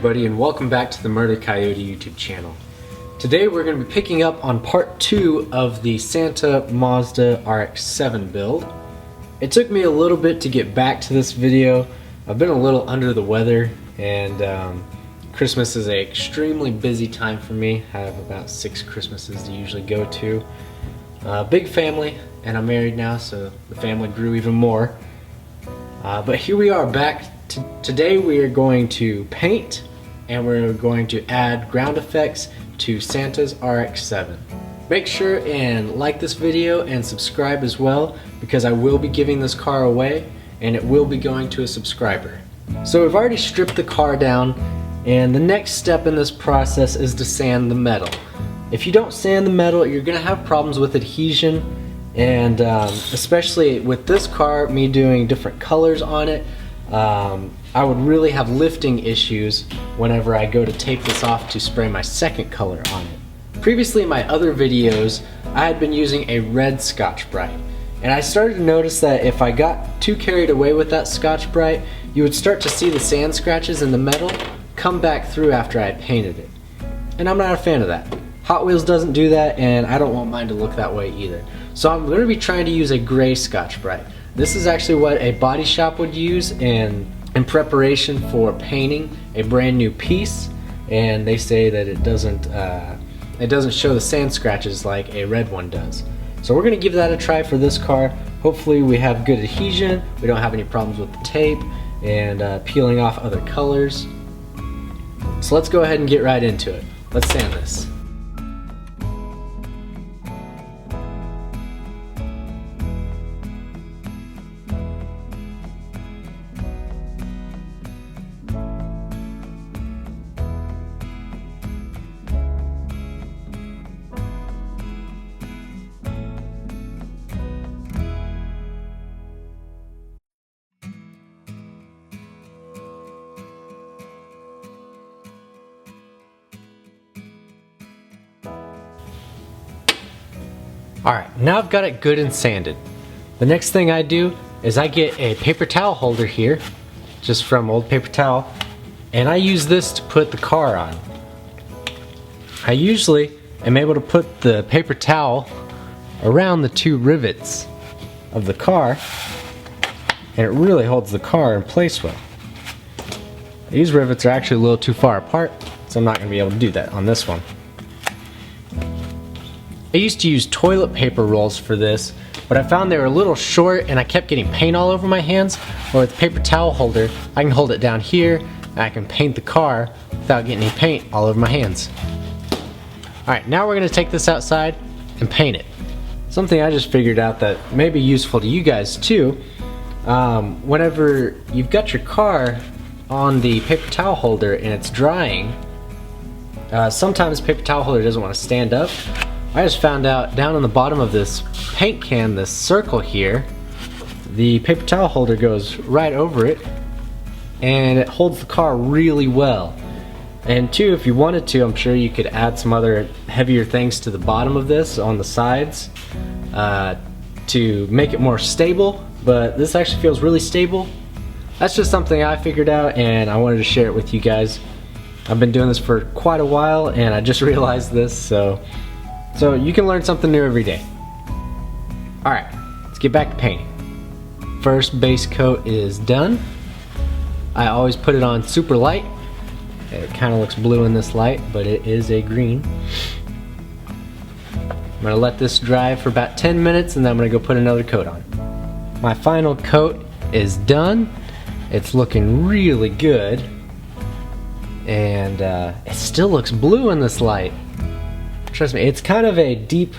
everybody, and welcome back to the Murder Coyote YouTube channel. Today we're going to be picking up on part 2 of the Santa Mazda RX7 build. It took me a little bit to get back to this video. I've been a little under the weather, and Christmas is an extremely busy time for me. I have about 6 Christmases to usually go to. Big family, and I'm married now, so the family grew even more. But here we are back. Today we are going to paint, and we're going to add ground effects to Santa's RX7. Make sure and like this video and subscribe as well, because I will be giving this car away and it will be going to a subscriber. So we've already stripped the car down, and the next step in this process is to sand the metal. If you don't sand the metal, you're gonna have problems with adhesion, and especially with this car, me doing different colors on it, I would really have lifting issues whenever I go to tape this off to spray my second color on it. Previously in my other videos, I had been using a red Scotch-Brite, and I started to notice that if I got too carried away with that Scotch-Brite, you would start to see the sand scratches in the metal come back through after I had painted it. And I'm not a fan of that. Hotwheels doesn't do that, and I don't want mine to look that way either. So I'm going to be trying to use a gray Scotch-Brite. This is actually what a body shop would use in preparation for painting a brand new piece, and they say that it doesn't show the sand scratches like a red one does. So we're going to give that a try for this car. Hopefully we have good adhesion, we don't have any problems with the tape and peeling off other colors. So let's go ahead and get right into it. Let's sand this. Alright, now I've got it good and sanded. The next thing I do is I get a paper towel holder here, just from Old Paper Towel, and I use this to put the car on. I usually am able to put the paper towel around the 2 rivets of the car, and it really holds the car in place well. These rivets are actually a little too far apart, so I'm not going to be able to do that on this one. I used to use toilet paper rolls for this, but I found they were a little short and I kept getting paint all over my hands. Or with the paper towel holder, I can hold it down here and I can paint the car without getting any paint all over my hands. Alright, now we're going to take this outside and paint it. Something I just figured out that may be useful to you guys too. Whenever you've got your car on the paper towel holder and it's drying, sometimes the paper towel holder doesn't want to stand up. I just found out down on the bottom of this paint can, this circle here, the paper towel holder goes right over it and it holds the car really well. And two, if you wanted to, I'm sure you could add some other heavier things to the bottom of this on the sides to make it more stable, but this actually feels really stable. That's just something I figured out and I wanted to share it with you guys. I've been doing this for quite a while and I just realized this, so you can learn something new every day. Alright, let's get back to painting. First base coat is done. I always put it on super light. It kind of looks blue in this light, but it is a green. I'm going to let this dry for about 10 minutes and then I'm going to go put another coat on. My final coat is done. It's looking really good. And it still looks blue in this light. Trust me, it's kind of a deep,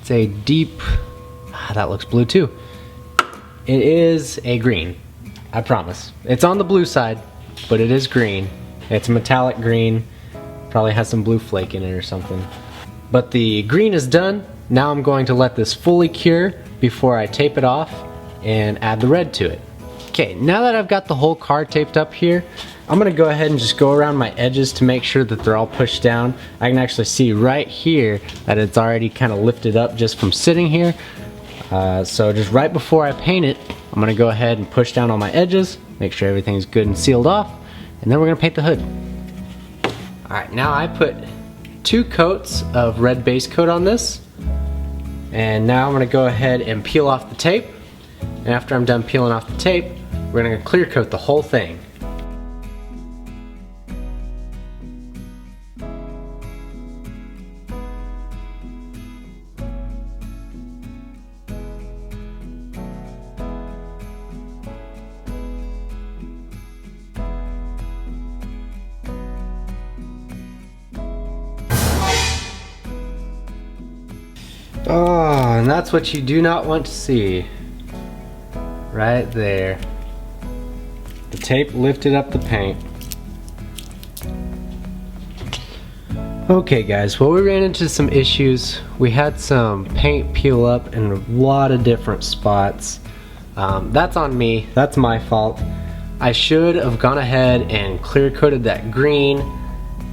that looks blue too. It is a green, I promise. It's on the blue side, but it is green. It's a metallic green, probably has some blue flake in it or something. But the green is done. Now I'm going to let this fully cure before I tape it off and add the red to it. Okay, now that I've got the whole car taped up here, I'm going to go ahead and just go around my edges to make sure that they're all pushed down. I can actually see right here that it's already kind of lifted up just from sitting here. So just right before I paint it, I'm going to go ahead and push down on my edges, make sure everything's good and sealed off, and then we're gonna paint the hood. Alright, now I put 2 coats of red base coat on this, and now I'm gonna go ahead and peel off the tape, and after I'm done peeling off the tape, we're gonna clear coat the whole thing. Oh, and that's what you do not want to see. Right there. The tape lifted up the paint. Okay guys, well we ran into some issues. We had some paint peel up in a lot of different spots. That's on me, that's my fault. I should have gone ahead and clear coated that green.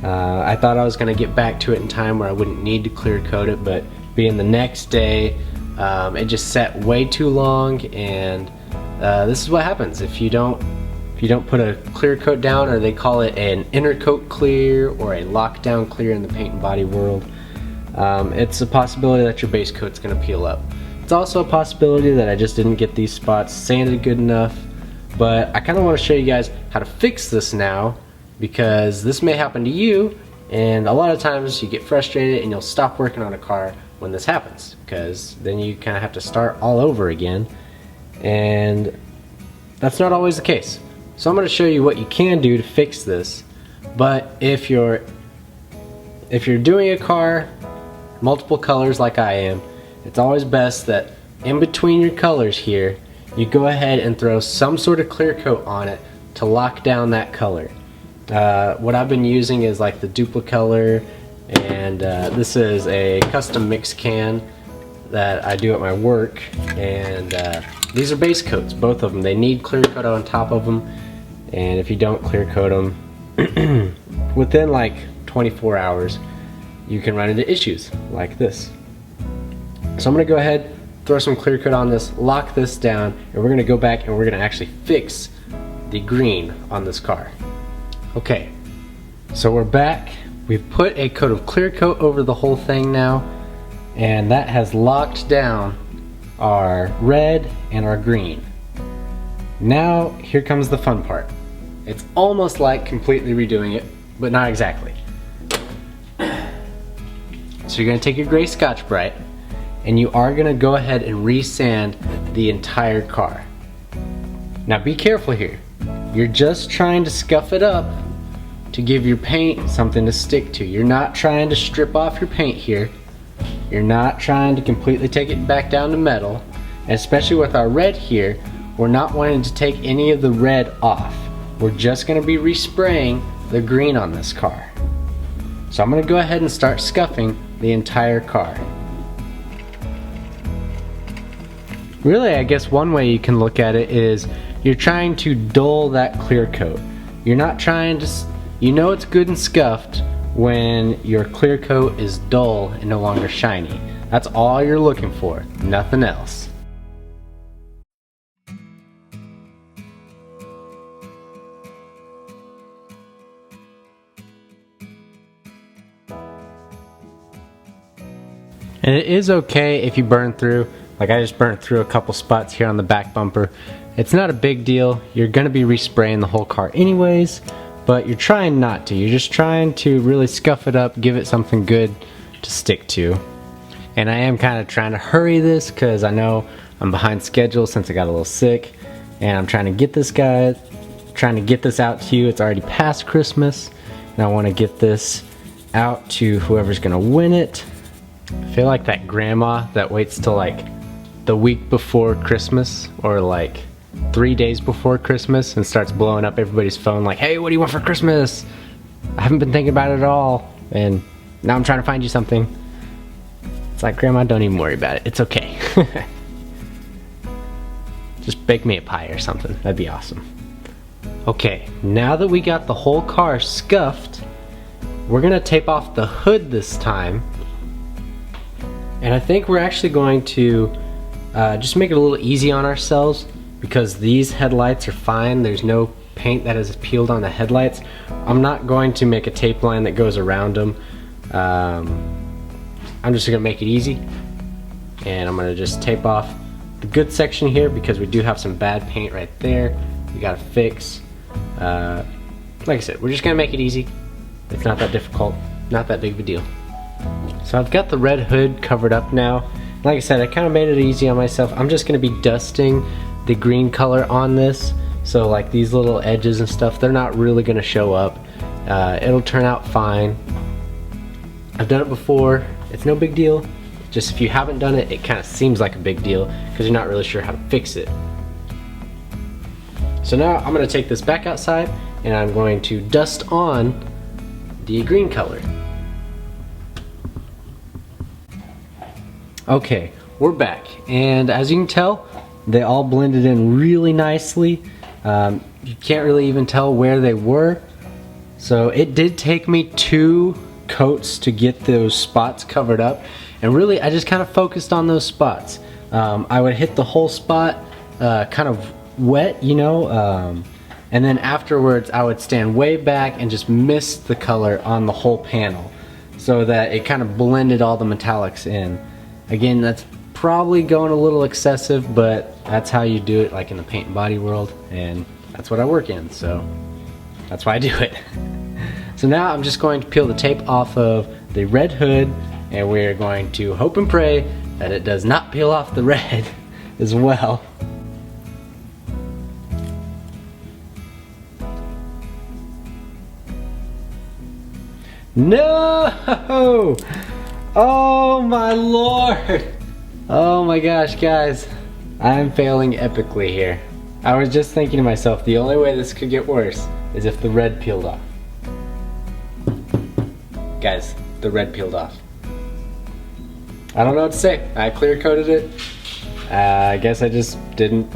I thought I was going to get back to it in time where I wouldn't need to clear coat it, but being the next day, it just set way too long, and this is what happens if you don't put a clear coat down, or they call it an inner coat clear or a lockdown clear in the paint and body world. It's a possibility that your base coat's going to peel up. It's also a possibility that I just didn't get these spots sanded good enough, but I kind of want to show you guys how to fix this now, because this may happen to you, and a lot of times you get frustrated and you'll stop working on a car when this happens, because then you kind of have to start all over again, and that's not always the case. So I'm going to show you what you can do to fix this. But if you're doing a car multiple colors like I am, it's always best that in between your colors here, you go ahead and throw some sort of clear coat on it to lock down that color. What I've been using is like the Duplicolor, and this is a custom mix can that I do at my work, and these are base coats, both of them. They need clear coat on top of them, and if you don't clear coat them within like 24 hours, you can run into issues like this. So I'm going to go ahead, throw some clear coat on this, lock this down, and we're going to go back and we're going to actually fix the green on this car. Okay, so we're back. We've put a coat of clear coat over the whole thing now, and that has locked down our red and our green. Now here comes the fun part. It's almost like completely redoing it, but not exactly. So you're going to take your gray Scotch-Brite, and you are going to go ahead and resand the entire car. Now be careful here. You're just trying to scuff it up to give your paint something to stick to. You're not trying to strip off your paint here. You're not trying to completely take it back down to metal. And especially with our red here, we're not wanting to take any of the red off. We're just going to be respraying the green on this car. So I'm going to go ahead and start scuffing the entire car. Really, I guess one way you can look at it is you're trying to dull that clear coat. You're not trying to, you know it's good and scuffed when your clear coat is dull and no longer shiny. That's all you're looking for, nothing else. And it is okay if you burn through, like I just burned through a couple spots here on the back bumper. It's not a big deal. You're going to be respraying the whole car anyways, but you're trying not to. You're just trying to really scuff it up, give it something good to stick to. And I am kind of trying to hurry this because I know I'm behind schedule since I got a little sick, and I'm trying to get this out to you. It's already past Christmas, and I want to get this out to whoever's going to win it. I feel like that grandma that waits till like the week before Christmas, or like 3 days before Christmas, and starts blowing up everybody's phone like, hey, what do you want for Christmas? I haven't been thinking about it at all, and now I'm trying to find you something. It's like, grandma, don't even worry about it. It's okay. Just bake me a pie or something. That'd be awesome. Okay, now that we got the whole car scuffed, we're gonna tape off the hood this time. And I think we're actually going to just make it a little easy on ourselves, because these headlights are fine. There's no paint that is peeled on the headlights, I'm not going to make a tape line that goes around them. I'm just gonna make it easy, and I'm gonna just tape off the good section here because we do have some bad paint right there we gotta fix. Like I said, we're just gonna make it easy. It's not that difficult, not that big of a deal. So I've got the red hood covered up now. Like I said, I kind of made it easy on myself. I'm just gonna be dusting the green color on this, so like these little edges and stuff, they're not really gonna show up. It'll turn out fine. I've done it before. It's no big deal. Just if you haven't done it, it kind of seems like a big deal because you're not really sure how to fix it. So now I'm going to take this back outside and I'm going to dust on the green color. Okay, we're back, and as you can tell, they all blended in really nicely. You can't really even tell where they were. So it did take me 2 coats to get those spots covered up, and really I just kind of focused on those spots. I would hit the whole spot kind of wet, you know, and then afterwards I would stand way back and just mist the color on the whole panel so that it kind of blended all the metallics in. Again, that's probably going a little excessive, but that's how you do it, like in the paint and body world, and that's what I work in, so that's why I do it. So now I'm just going to peel the tape off of the red hood, and we're going to hope and pray that it does not peel off the red as well. No! Oh my lord! Oh my gosh, guys. I'm failing epically here. I was just thinking to myself, the only way this could get worse is if the red peeled off. Guys, the red peeled off. I don't know what to say. I clear coated it. I guess I just didn't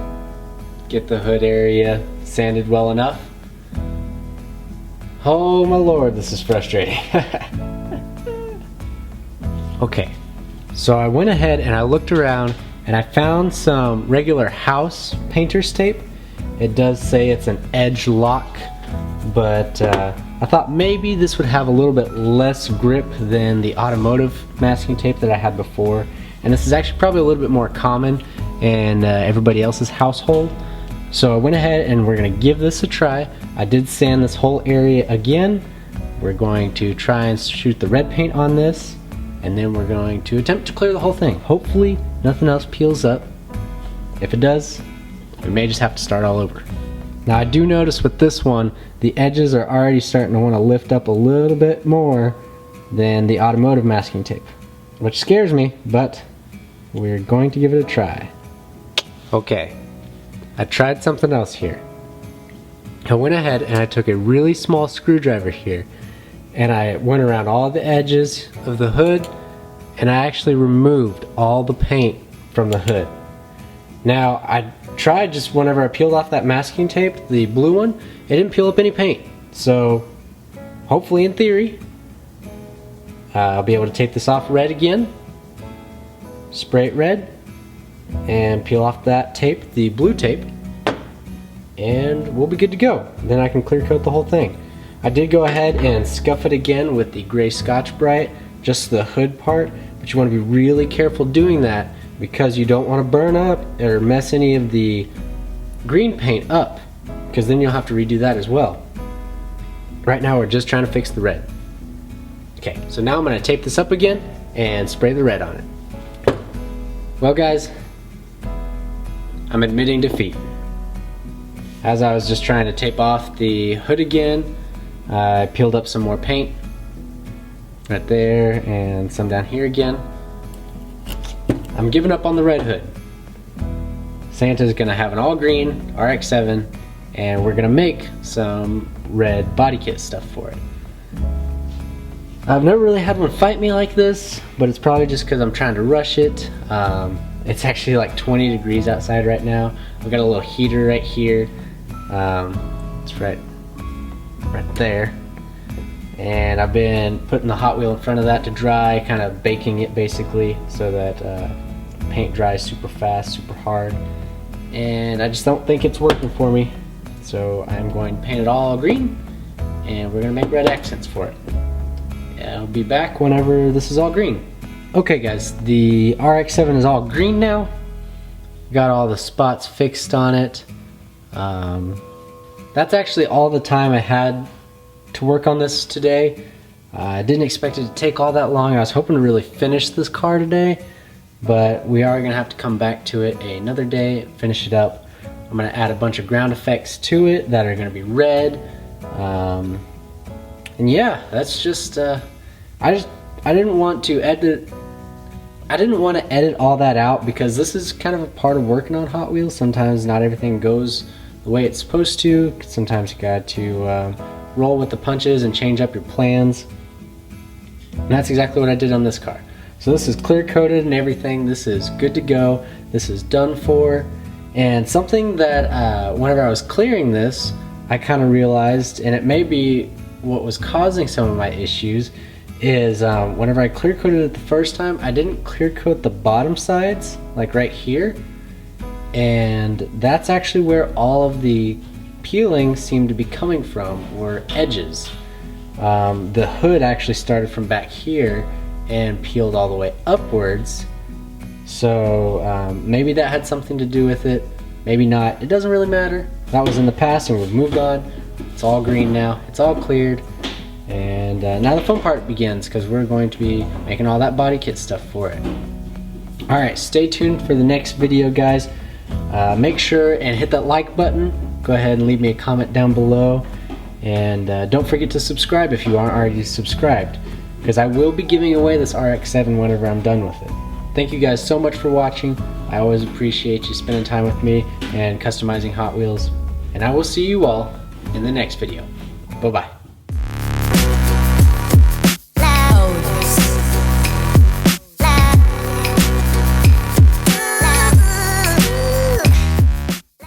get the hood area sanded well enough. Oh my lord, this is frustrating. Okay, so I went ahead and I looked around and I found some regular house painter's tape. It does say it's an edge lock, but I thought maybe this would have a little bit less grip than the automotive masking tape that I had before. And this is actually probably a little bit more common in everybody else's household. So I went ahead and we're gonna give this a try. I did sand this whole area again. We're going to try and shoot the red paint on this, and then we're going to attempt to clear the whole thing. Hopefully nothing else peels up. If it does, we may just have to start all over. Now I do notice with this one, the edges are already starting to want to lift up a little bit more than the automotive masking tape, which scares me, but we're going to give it a try. Okay, I tried something else here. I went ahead and I took a really small screwdriver here and I went around all the edges of the hood and I actually removed all the paint from the hood. Now I tried just whenever I peeled off that masking tape, the blue one, it didn't peel up any paint. So hopefully in theory, I'll be able to tape this off red again, spray it red, and peel off that tape, the blue tape, and we'll be good to go. Then I can clear coat the whole thing. I did go ahead and scuff it again with the gray Scotch-Brite, just the hood part, but you want to be really careful doing that because you don't want to burn up or mess any of the green paint up, because then you'll have to redo that as well. Right now we're just trying to fix the red. Okay, so now I'm going to tape this up again and spray the red on it. Well guys, I'm admitting defeat. As I was just trying to tape off the hood again, I peeled up some more paint right there and some down here again. I'm giving up on the red hood. Santa's gonna have an all green RX7 and we're gonna make some red body kit stuff for it. I've never really had one fight me like this, but it's probably just because I'm trying to rush it. It's actually like 20 degrees outside right now. I've got a little heater right here. It's right there. And I've been putting the Hot Wheel in front of that to dry, kind of baking it basically so that paint dries super fast, super hard. And I just don't think it's working for me. So I'm going to paint it all green, and we're going to make red accents for it. I'll be back whenever this is all green. Okay guys, the RX7 is all green now. Got all the spots fixed on it. That's actually all the time I had to work on this today. I didn't expect it to take all that long. I was hoping to really finish this car today, but we are gonna have to come back to it another day, finish it up. I'm gonna add a bunch of ground effects to it that are gonna be red. And yeah, that's just, I didn't want to edit all that out because this is kind of a part of working on Hot Wheels. Sometimes not everything goes the way it's supposed to. Sometimes you got to roll with the punches and change up your plans. And that's exactly what I did on this car. So this is clear coated and everything. This is good to go. This is done for. And something that whenever I was clearing this, I kind of realized, and it may be what was causing some of my issues, is whenever I clear coated it the first time, I didn't clear coat the bottom sides, like right here. And that's actually where all of the peeling seemed to be coming from, were edges. The hood actually started from back here and peeled all the way upwards. So maybe that had something to do with it, maybe not. It doesn't really matter. That was in the past and we've moved on. It's all green now, it's all cleared. And now the fun part begins, because we're going to be making all that body kit stuff for it. Alright, stay tuned for the next video guys. Make sure and hit that like button. Go ahead and leave me a comment down below. And don't forget to subscribe if you aren't already subscribed, because I will be giving away this RX7 whenever I'm done with it. Thank you guys so much for watching. I always appreciate you spending time with me and customizing Hot Wheels. And I will see you all in the next video. Bye-bye.